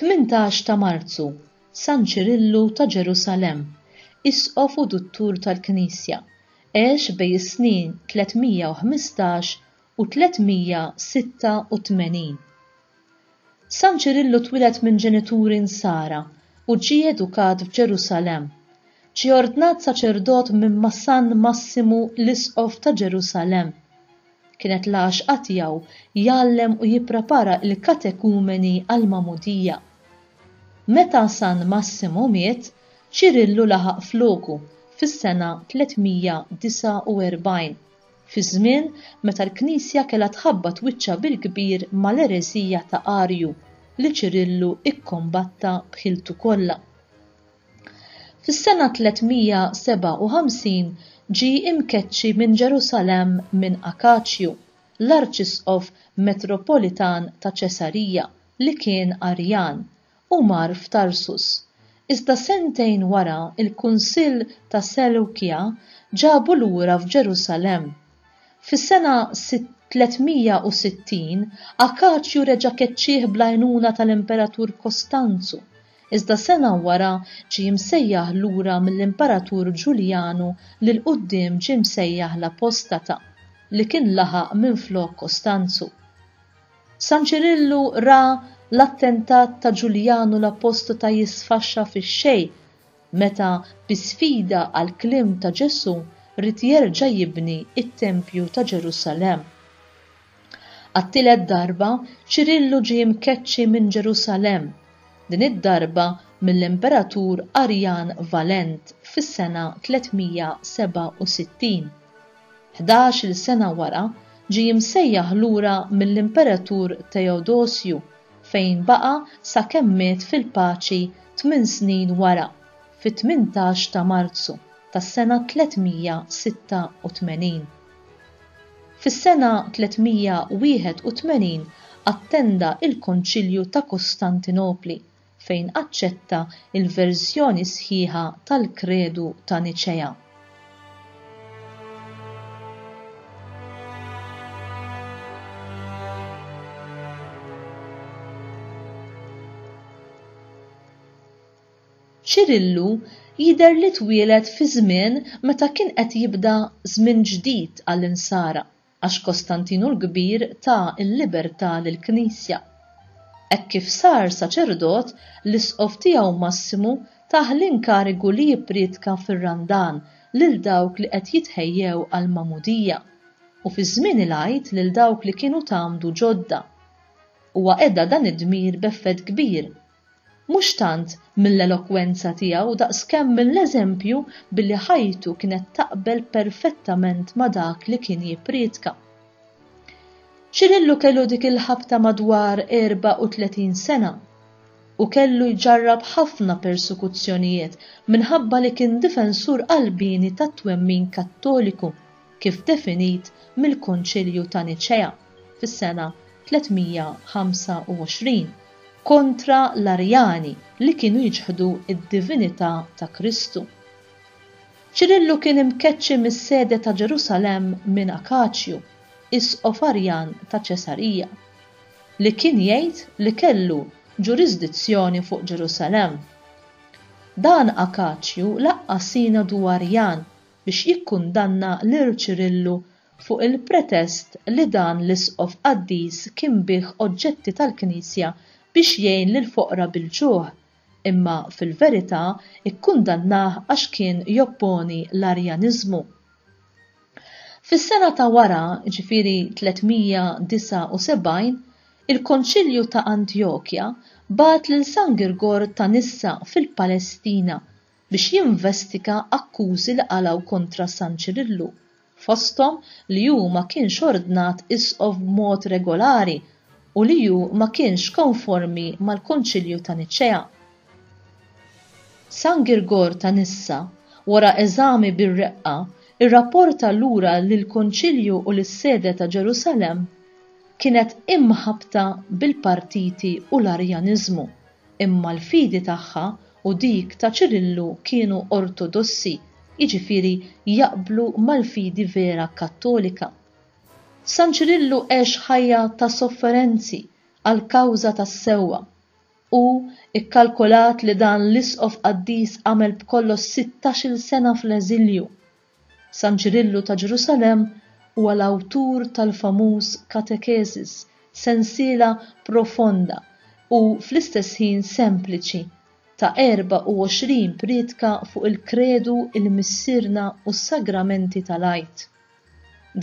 18 ta' Marzu, San Ċirillu ta' Ġerusalemm, Isqof u Duttur tal-Knisja, għex bejn is-snin 315 u 386. San Ċirillu twilet minn ġenituri nsara u ġie edukat f'Ġerusalemm. Ġie ordnat saċerdot minn San Massimu l-Isqof ta' Ġerusalemm. Kienet l-għaxqa tiegħu jgħallem u jipprepara l-katekumeni għall-Magħmudija. Meta San Massimu miet, Ċirillu laħaq floku fis-sena 349, fi żmien meta l-Knisja kellha tħabbat wiċċha bil-kbir mal-eresija ta' Arju li Ċirillu ikkombatta bħiltu kollha. Fis-sena 357 ġie imkeċċi minn Ġerusalemm minn Akaċju, l-Arċisqof Metropolitan ta' Ċesarija li kien Arjan, u mar f'Tarsus. Iżda sentejn wara il-Kunsill ta' Selewkja ġabu lura f'Ġerusalemm. Fis-sena 360 Akaċju reġa' keċċih bl-għajnuna tal-Imperatur Kostanzu. Iżda sena wara ġie msejjaħ lura mill-Imperatur Ġuljanu li l-qudiem ġie msejjaħ l-Apostata li kien laħaq minflok Kostanzu. San Ċirillu ra l-attentat ta' Ġuljanu l-Apostata jisfaxxa fix-xejn meta bi sfida għal kliem ta' Ġesu rid jerġa' jibni it-Tempju ta' Ġerusalemm. Għat-tielet darba Ċirillu ġie mkeċċi minn Ġerusalemm, din id-darba mill-Imperatur Arjan Valent fis-sena 367. 11 sena wara ġie msejjaħ lura mill-Imperatur Teodosju fejn baqa' sakemm miet fil-paċi 8 snin wara, fit-18 ta' Marzu tas-sena 386. Fis-sena 381 attenda il-Konċilju ta' Kostantinopli fejn aċċetta il-verżjoni sħiħa tal-Kredu ta' Niċea. Ċirillu jidher li twieled fi żmien meta kien qed jibda żmien ġdid għall-insara għax Kostantinu l-Kbir ta' il-libertà lill-Knisja. Hekk kif sar saċerdot, l-isqof tiegħu Massimu taħ l-inkarigu li jippriedka fir-Randan lil dawk li qed jitħejjew għall-Magħmudija u fi żmien il-Għid lil dawk li kienu tagħmdu ġodda. Huwa qiegħda dan id-dmir b'effett kbir. Mhux tant mill-elokwenza tiegħu daqskemm mill-eżempju billi ħajtu kienet taqbel perfettament ma' dak li kien jippriedka. Ċirillu kellu dik il-ħabta madwar 34 sena u kellu jġarrab ħafna persekuzzjonijiet minħabba li kien difensur qalbini tat-twemmin Kattoliku kif definit mill-Konċilju ta' Niċea fis-sena 325 kontra l-Arjani li kienu jiġħdu id-divinità ta' Kristu. Ċirillu kien imkeċċi mis-sede ta' Ġerusalemm minn Akaċju, isqof Arjan ta' Ċesarija, li kien jgħid li kellu ġurisdizzjoni fuq Ġerusalemm. Dan Akaċju laqqas sinadu Arjan biex jikkundanna lil Ċirillu fuq il-pretest li dan l-isqof qaddis kien bih oġġetti tal-Knisja biex jgħin lil foqra bil-ġuħ, imma fil-verità ikkundannah għax kien jopponi l-Arjaniżmu. Fis-sena ta' wara, ġifieri 379, il-Konċilju ta' Antjokja bagħat lil San Girgor ta' Nissa fil-Palestina biex jinvestiga akkużi li qalaw kontra San Ċirillu, fosthom li hu ma kienx ordnat isqof b'mod regolari u li hu ma kienx konformi mal-Konċilju ta' Niċea. San Girgor ta' Nissa, wara eżami bir-reqqa, irrapporta lura lill-Konċilju u lis-sede ta' Ġerusalemm kienet imħabta bil-partiti u l-Arjaniżmu, imma l-fidi tagħha u dik ta' Ċirillu kienu ortodossi, jiġifieri jaqblu mal-fidi vera Kattolika. San Ċirillu għex ħajja ta' sofferenzi għal kawża tas-sewwa u ikkalkulat li dan l-isqof qaddis għamel b'kollox 16-il sena fl-eżilju. San Ċirillu ta' Ġerusalem huwa l-awtur tal-famuż katekesis, sensiela profonda u fl-istess ħin sempliċi ta' 24 priedka fuq il-kredu, il-missirna u s-sagramenti tal-Għajt.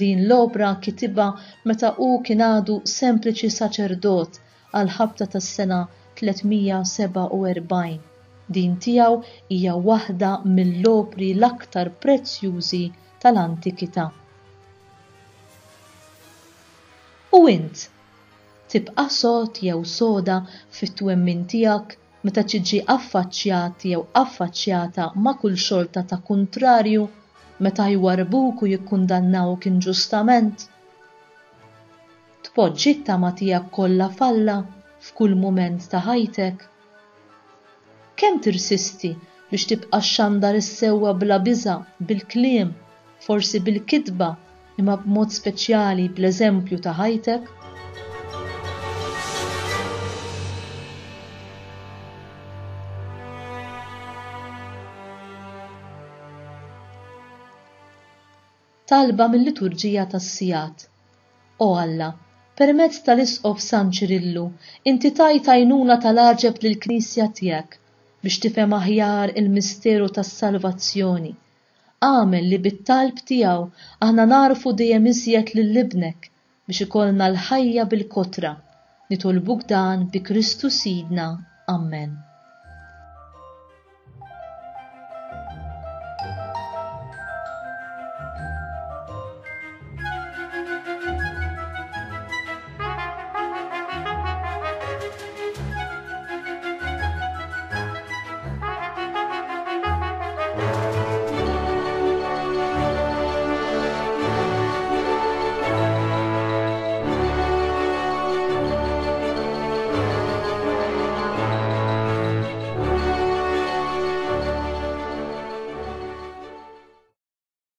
Din l-opra kitibha meta hu kien għadu sempliċi saċerdot għal ħabta tas-sena 347. Din tiegħu hija waħda mill-opri l-aktar prezzjużi tal-antikità. U int, tibqa' sod jew soda fit-twemmin tiegħek meta tiġi affaċċjat jew affaċċjata ma' kull xorta ta' kuntrarju meta jwarbuk u jikkundannawk inġustament? Tpoġġi t-tama tiegħek kollha falla f'kull mument ta' ħajtek? Kemm tirsisti biex tibqa' xandar is-sewwa bla biża' bil-kliem, forsi bil-kitba, imma b'mod speċjali bl-eżempju ta' ħajtek? Talba mill-liturġija tas-Sijat. O Alla, permezz tal-isqof San Ċirillu, inti tajt għajnuna tal-aġeb lill-Knisja tiegħek biex tifhem aħjar il-misteru tas-salvazzjoni. Għamel li bit-talb tiegħu aħna narfu dejjem iżjed lil ibnek biex ikollna l-ħajja bil-kotra. Nitolbuk dan bi Kristu Sidna. Amen.